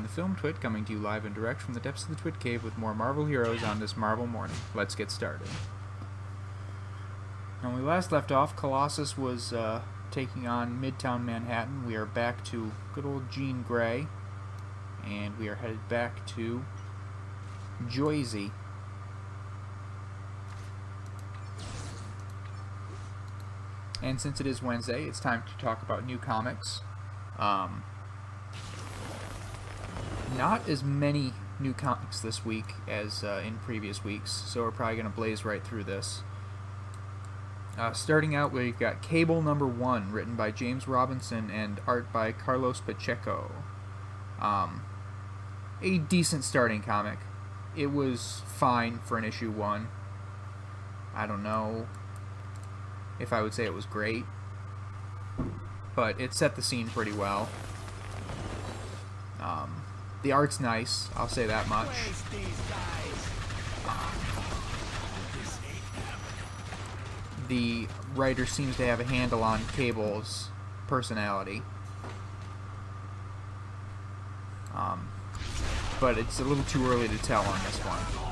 I'm TheFilmTwit, coming to you live and direct from the depths of the Twit Cave with more Marvel heroes on this Marvel morning. Let's get started. When we last left off, Colossus was taking on Midtown Manhattan. We are back to good old Jean Grey, and we are headed back to Jersey. And since it is Wednesday, it's time to talk about new comics. Not as many new comics this week as in previous weeks, so we're probably going to blaze right through this. Starting out, we've got Cable #1, written by James Robinson and art by Carlos Pacheco. A decent starting comic. It was fine for an issue 1. I don't know if I would say it was great, but it set the scene pretty well. The art's nice, I'll say that much. The writer seems to have a handle on Cable's personality. But it's a little too early to tell on this one.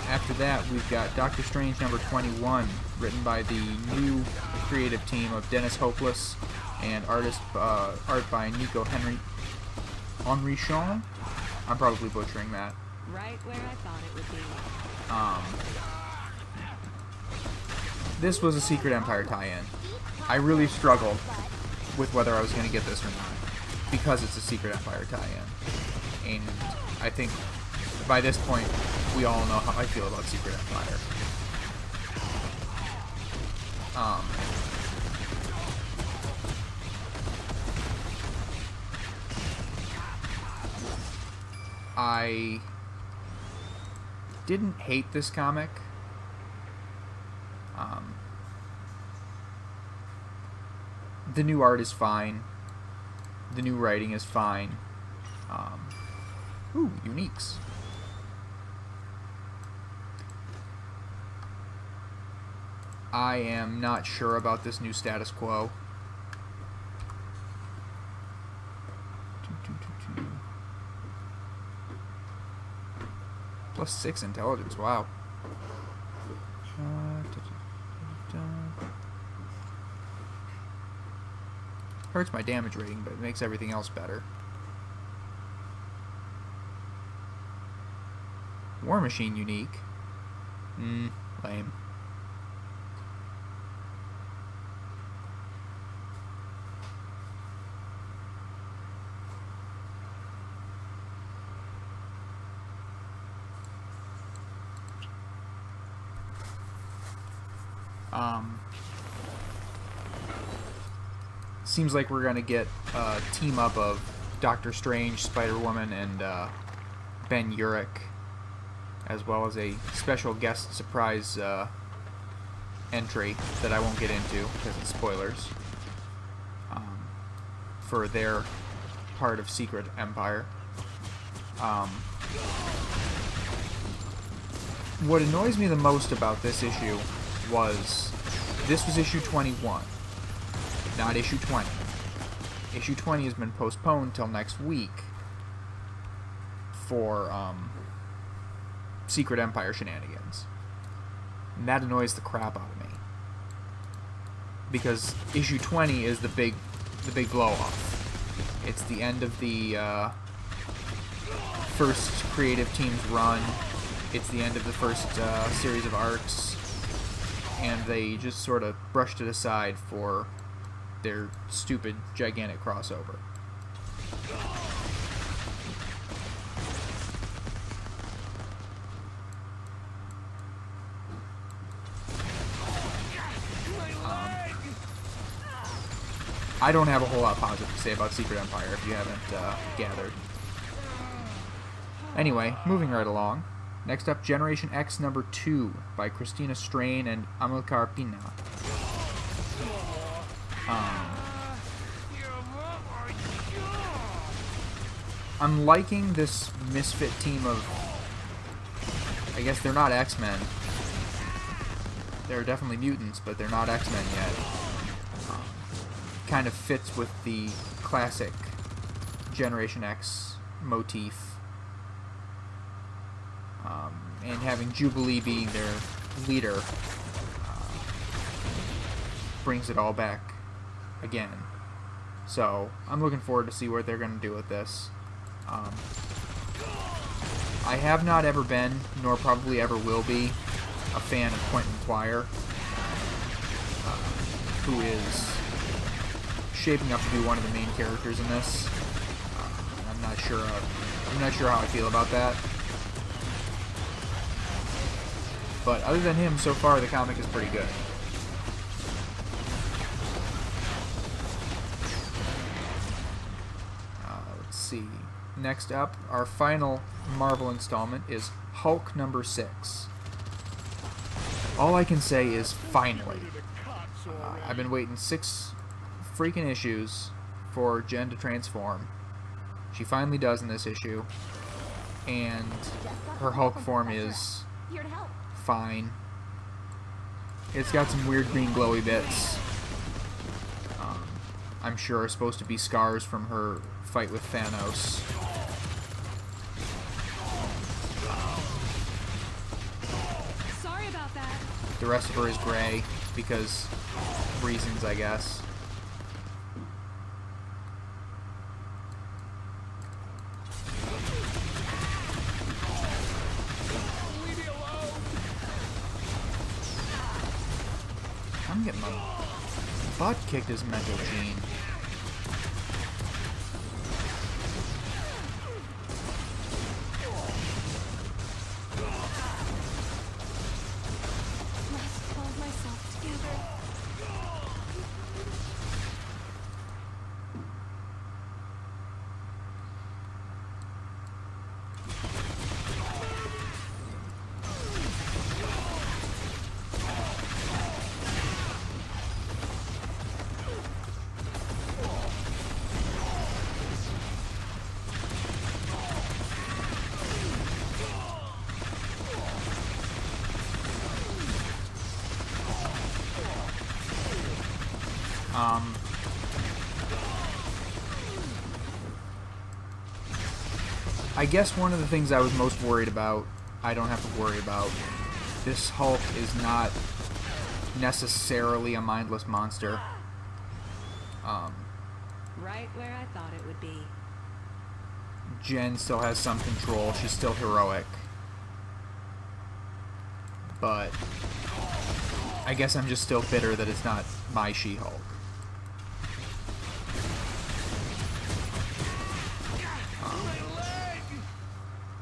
After that, we've got Doctor Strange #21, written by the new creative team of Dennis Hopeless and art by Nico Henrichon. I'm probably butchering that. Right where I thought it would be. This was a Secret Empire tie-in. I really struggled with whether I was going to get this or not, because it's a Secret Empire tie-in. And I think by this point, we all know how I feel about Secret Empire. I didn't hate this comic. The new art is fine. The new writing is fine. Uniques. I am not sure about this new status quo. +6 intelligence, wow. Hurts my damage rating, but it makes everything else better. War Machine unique. Lame. Seems like we're going to get a team-up of Doctor Strange, Spider-Woman, and Ben Urich, as well as a special guest surprise entry that I won't get into because it's spoilers, for their part of Secret Empire. What annoys me the most about this issue was this was issue 21. Not issue 20. Issue 20 has been postponed till next week for Secret Empire shenanigans. And that annoys the crap out of me. Because issue 20 is the big blow-off. It's the end of the first creative team's run. It's the end of the first series of arcs. And they just sort of brushed it aside for their stupid, gigantic crossover. I don't have a whole lot positive to say about Secret Empire, if you haven't gathered. Anyway, moving right along. Next up, Generation X #2 by Christina Strain and Amilcar Pina. I'm liking this misfit team of, I guess they're not X-Men, They're definitely mutants, but they're not X-Men yet. Kind of fits with the classic Generation X motif. And having Jubilee being their leader brings it all back again. So I'm looking forward to see what they're going to do with this. I have not ever been, nor probably ever will be, a fan of Quentin Quire, who is shaping up to be one of the main characters in this. I'm not sure how I feel about that. But other than him, so far the comic is pretty good. Let's see. Next up, our final Marvel installment is Hulk number 6. All I can say is finally. I've been waiting 6 freaking issues for Jen to transform. She finally does in this issue. And her Hulk form is fine. It's got some weird green glowy bits. I'm sure are supposed to be scars from her fight with Thanos. Sorry about that. The rest of her is gray because reasons, I guess. I'm getting my butt kicked as Mental Gene. Must hold myself together. I guess one of the things I was most worried about, I don't have to worry about. This Hulk is not necessarily a mindless monster. Right where I thought it would be. Jen still has some control. She's still heroic. But I guess I'm just still bitter that it's not my She-Hulk.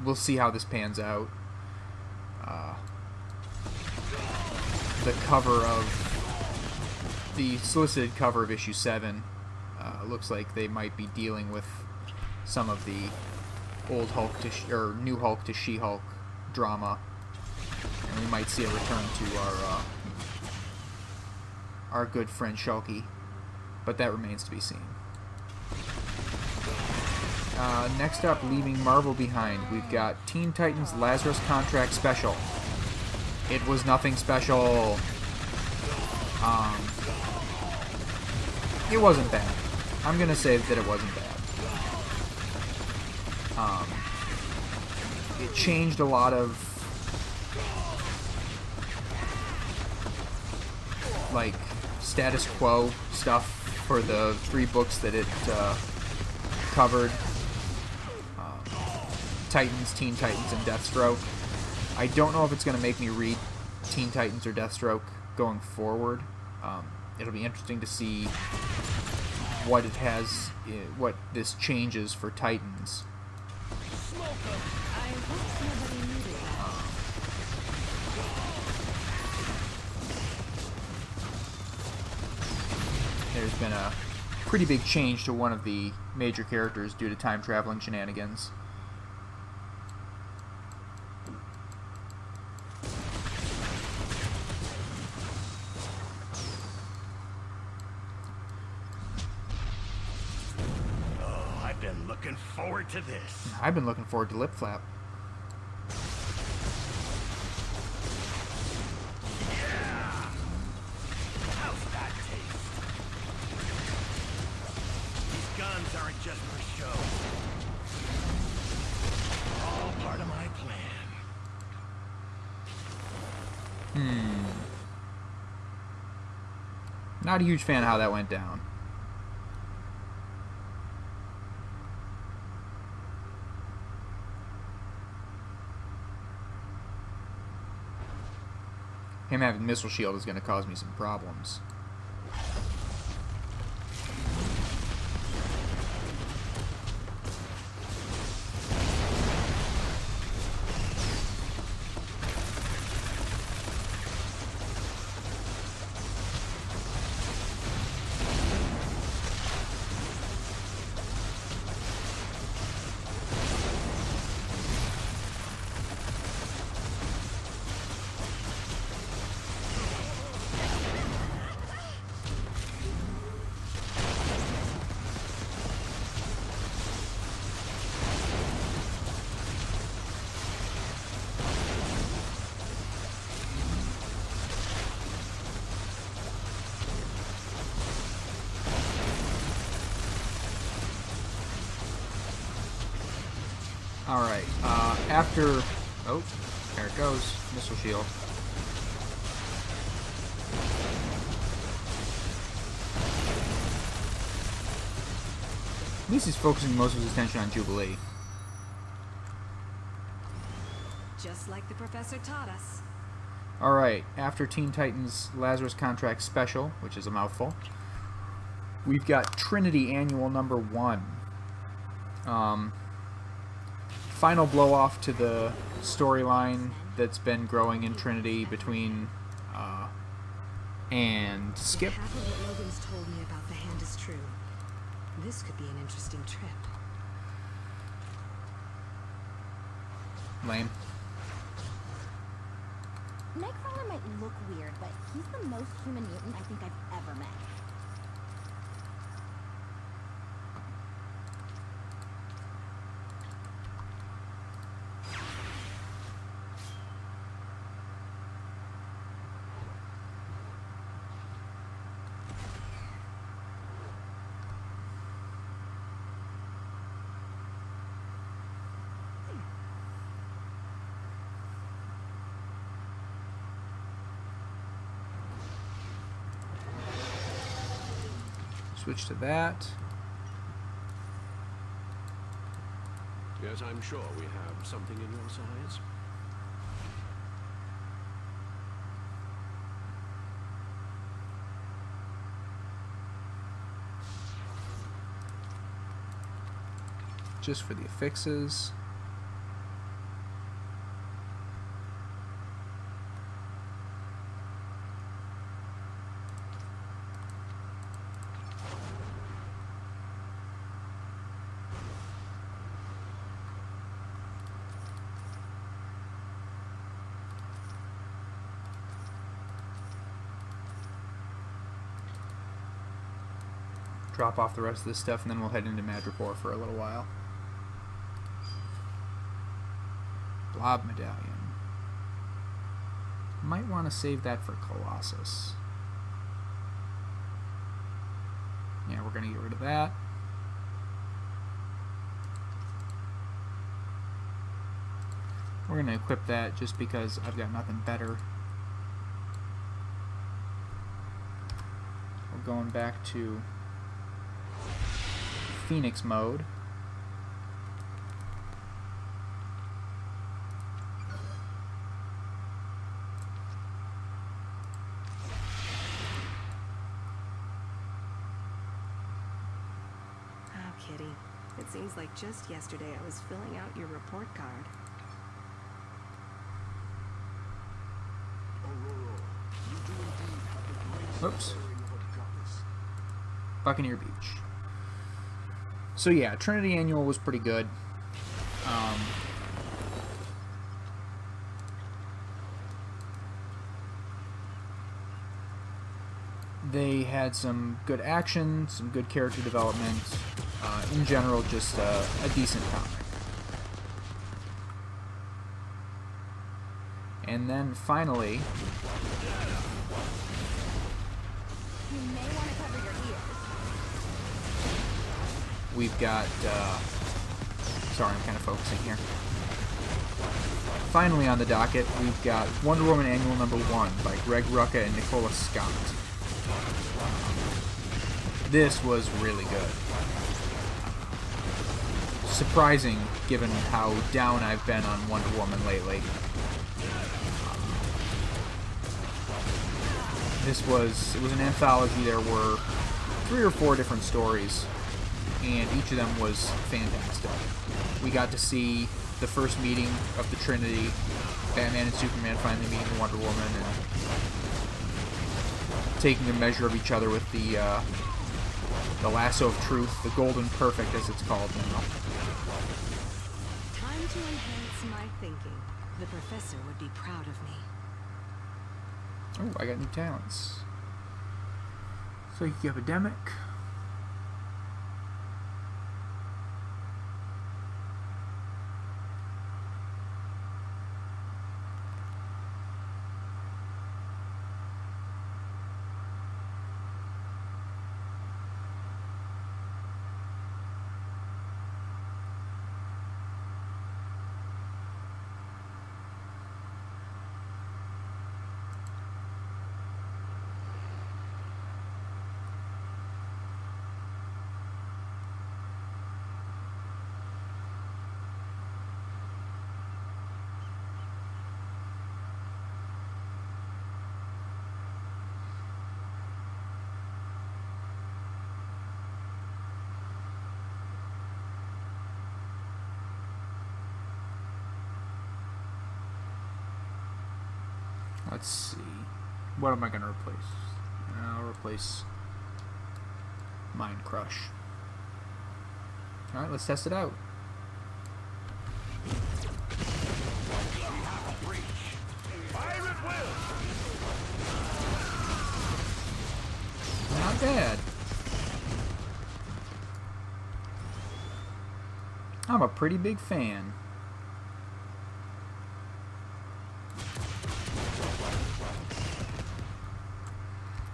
We'll see how this pans out. The cover of the solicited cover of issue 7 looks like they might be dealing with some of the old Hulk to or new Hulk to She-Hulk drama, and we might see a return to our good friend Shulky, but that remains to be seen. Next up, leaving Marvel behind, we've got Teen Titans Lazarus Contract Special. It was nothing special. It wasn't bad. I'm gonna say that it wasn't bad. It changed a lot of like status quo stuff for the 3 books that it covered. Titans, Teen Titans, and Deathstroke. I don't know if it's going to make me read Teen Titans or Deathstroke going forward. It'll be interesting to see what it has, what this changes for Titans. I hope nobody needed that. There's been a pretty big change to one of the major characters due to time-traveling shenanigans. Looking forward to this. I've been looking forward to Lip Flap. Yeah! Not a huge fan of how that went down. Him having missile shield is going to cause me some problems. Alright, after... Oh, there it goes. Missile shield. At least he's focusing most of his attention on Jubilee. Just like the professor taught us. Alright, after Teen Titans Lazarus Contract Special, which is a mouthful, we've got Trinity Annual number 1. Final blow-off to the storyline that's been growing in Trinity between and Skip. If half of what Logan's told me about the hand is true, this could be an interesting trip. Lame. Nightcrawler might look weird, but he's the most human mutant I think I've ever met. Switch to that. Yes, I'm sure we have something in your size. Just for the affixes. Drop off the rest of this stuff, and then we'll head into Madripoor for a little while. Blob Medallion. Might want to save that for Colossus. Yeah, we're going to get rid of that. We're going to equip that just because I've got nothing better. We're going back to Phoenix mode. Oh, Kitty. It seems like just yesterday I was filling out your report card. Oops. Buccaneer Beach. So yeah, Trinity Annual was pretty good. They had some good action, some good character development. In general, just a decent comic. And then finally, You may want to cover your ears. we've got... sorry, I'm kind of focusing here. Finally on the docket, we've got Wonder Woman Annual number 1 by Greg Rucka and Nicola Scott. This was really good. Surprising, given how down I've been on Wonder Woman lately. It was an anthology. There were 3 or 4 different stories, and each of them was fantastic. We got to see the first meeting of the Trinity, Batman and Superman finally meeting Wonder Woman, and taking a measure of each other with the lasso of truth, the golden perfect as it's called now. Time to enhance my thinking. The professor would be proud of me. Oh, I got new talents. Psychic Epidemic. Let's see. What am I going to replace? I'll replace Mind Crush. Alright, let's test it out. Not bad. I'm a pretty big fan.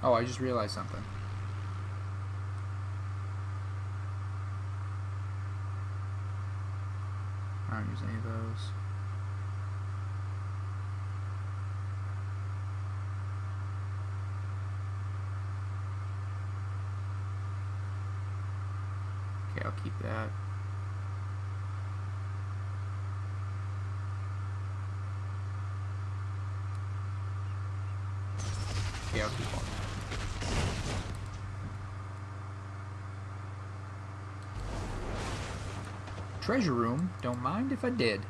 Oh, I just realized something. I don't use any of those. Okay, I'll keep that. Okay, I'll keep all that. Treasure room, don't mind if I did.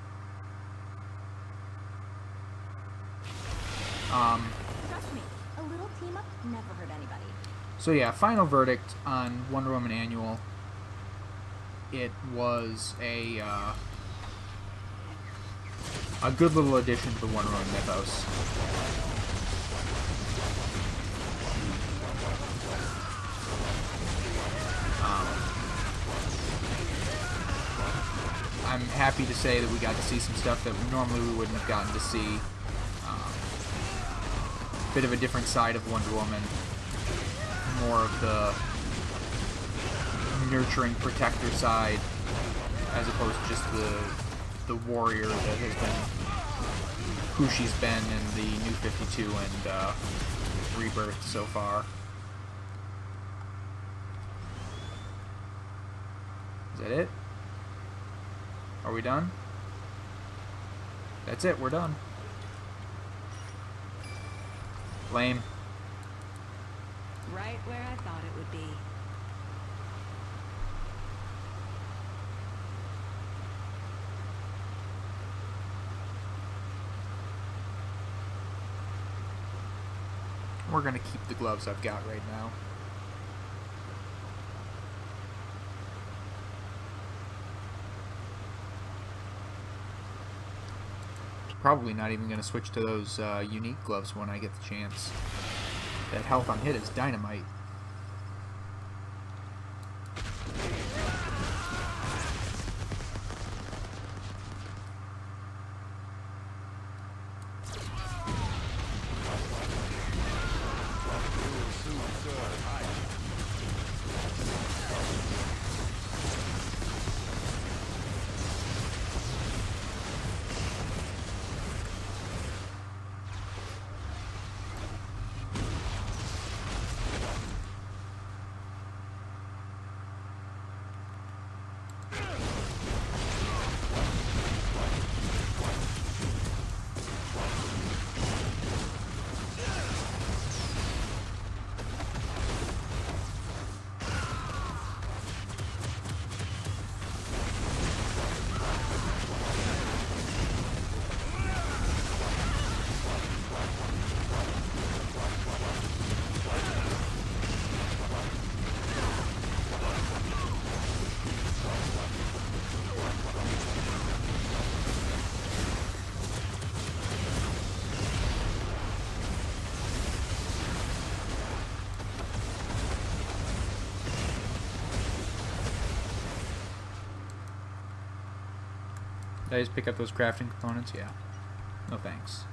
Trust me, a little team up never hurt anybody. So yeah, final verdict on Wonder Woman Annual. It was a good little addition to the Wonder Woman mythos. I'm happy to say that we got to see some stuff that normally we wouldn't have gotten to see. Bit of a different side of Wonder Woman. More of the nurturing protector side, as opposed to just the warrior that has been who she's been in the New 52 and Rebirth so far. Is that it? Are we done? That's it, we're done. Lame. Right where I thought it would be. We're gonna keep the gloves I've got right now. Probably not even going to switch to those unique gloves when I get the chance. That health on hit is dynamite. Did I just pick up those crafting components? Yeah. No thanks.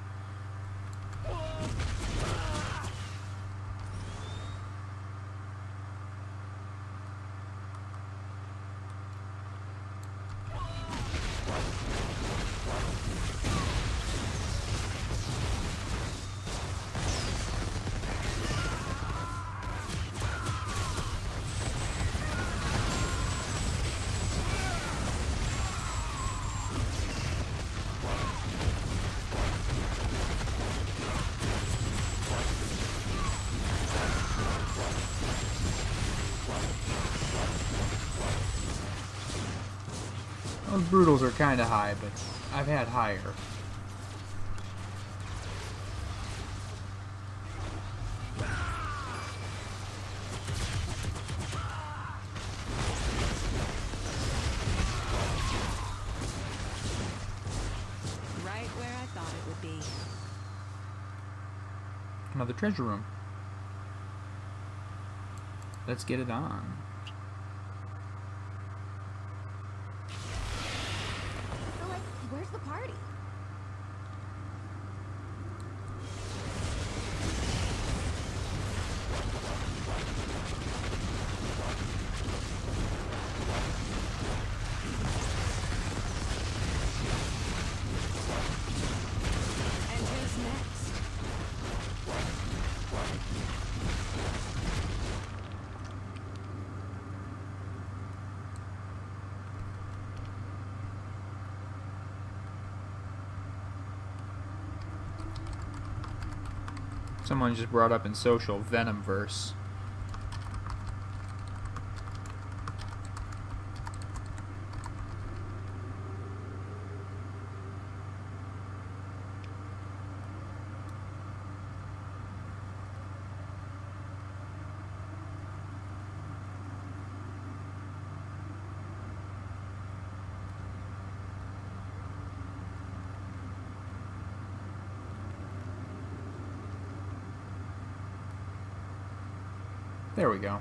Those brutals are kind of high, but I've had higher. Right where I thought it would be. Another treasure room. Let's get it on. So, like, where's the party? And who's next? Someone just brought up in social Venomverse. There we go.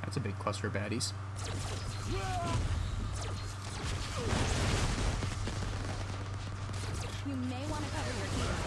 That's a big cluster of baddies. You may want to cover your ears.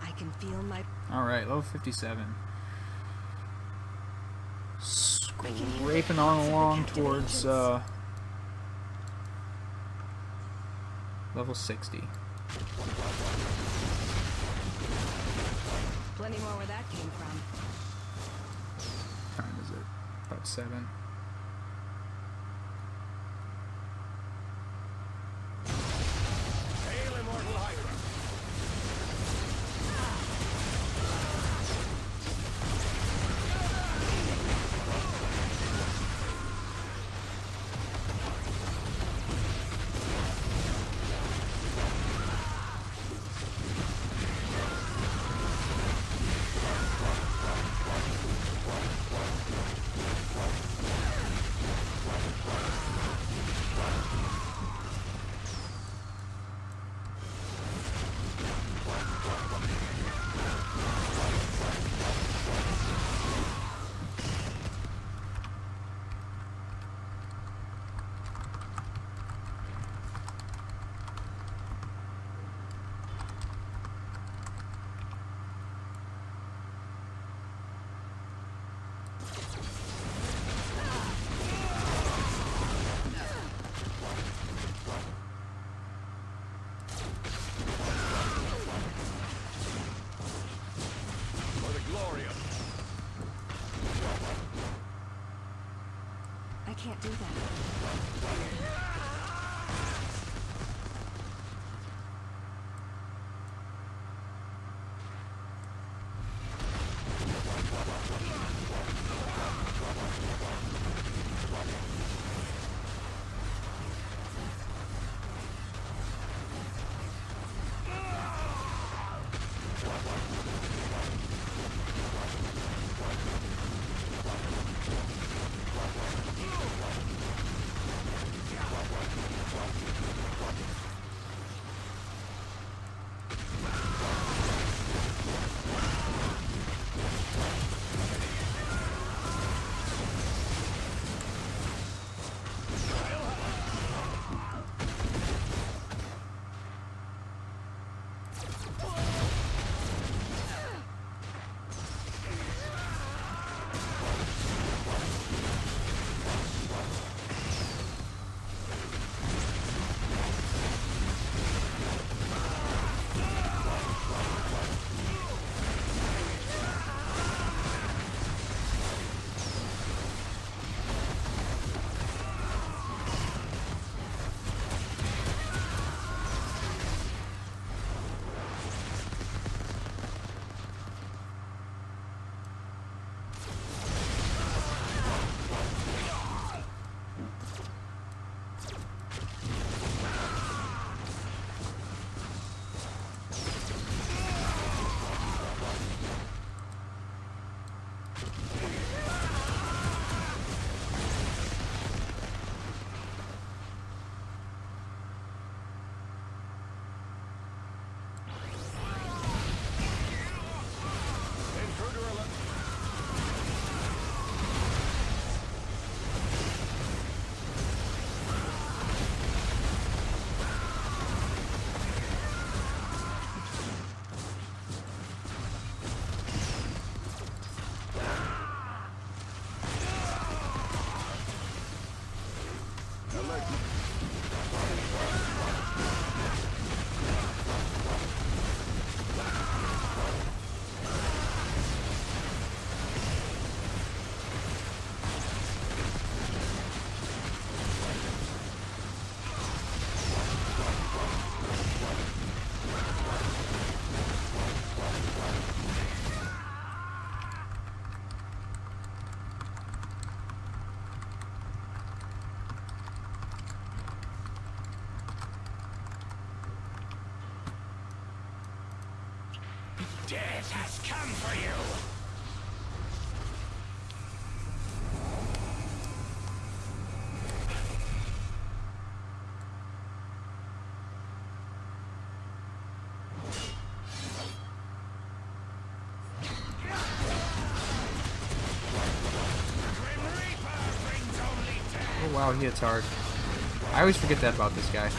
I can feel my... Alright, level 57. Scraping on along towards Level 60. Plenty more where that came from. What time is it? About 7. Hail, immortal Hydra! For the glory of... I can't do that. Death has come for you! Oh wow, he hits hard. I always forget that about this guy.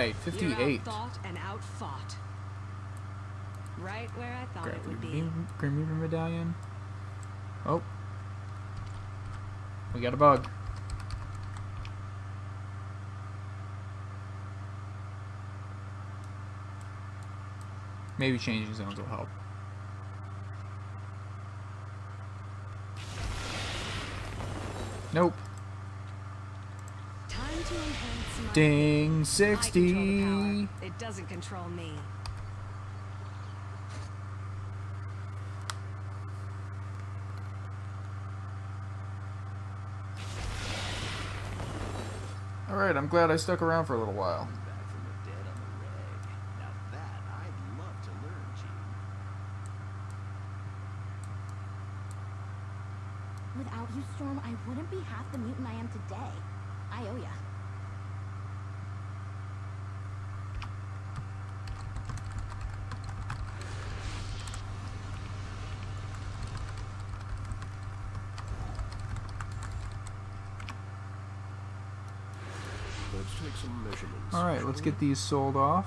Alright, You're 58. outthought and outfought. Right where I thought Grab it the would be. Grim Reaper medallion. Oh. We got a bug. Maybe changing zones will help. Nope. Time to enhance my Ding, I control the 60. power. It doesn't control me. Alright, I'm glad I stuck around for a little while. Back from the dead on the reg. Now that I'd love to learn, Gene. Without you, Storm, I wouldn't be half the mutant I am today. I owe ya. Let's take some measurements. Alright, let's get these sold off.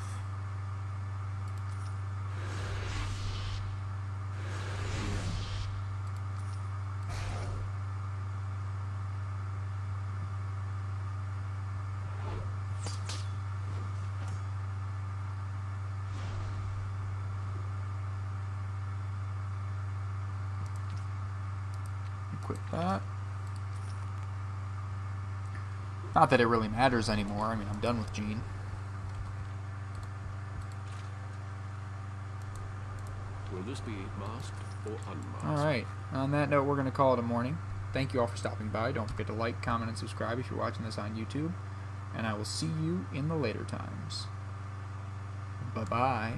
Equip that. Not that it really matters anymore. I mean, I'm done with Gene. Will this be masked or unmasked? Alright, on that note, we're going to call it a morning. Thank you all for stopping by. Don't forget to like, comment, and subscribe if you're watching this on YouTube. And I will see you in the later times. Bye-bye.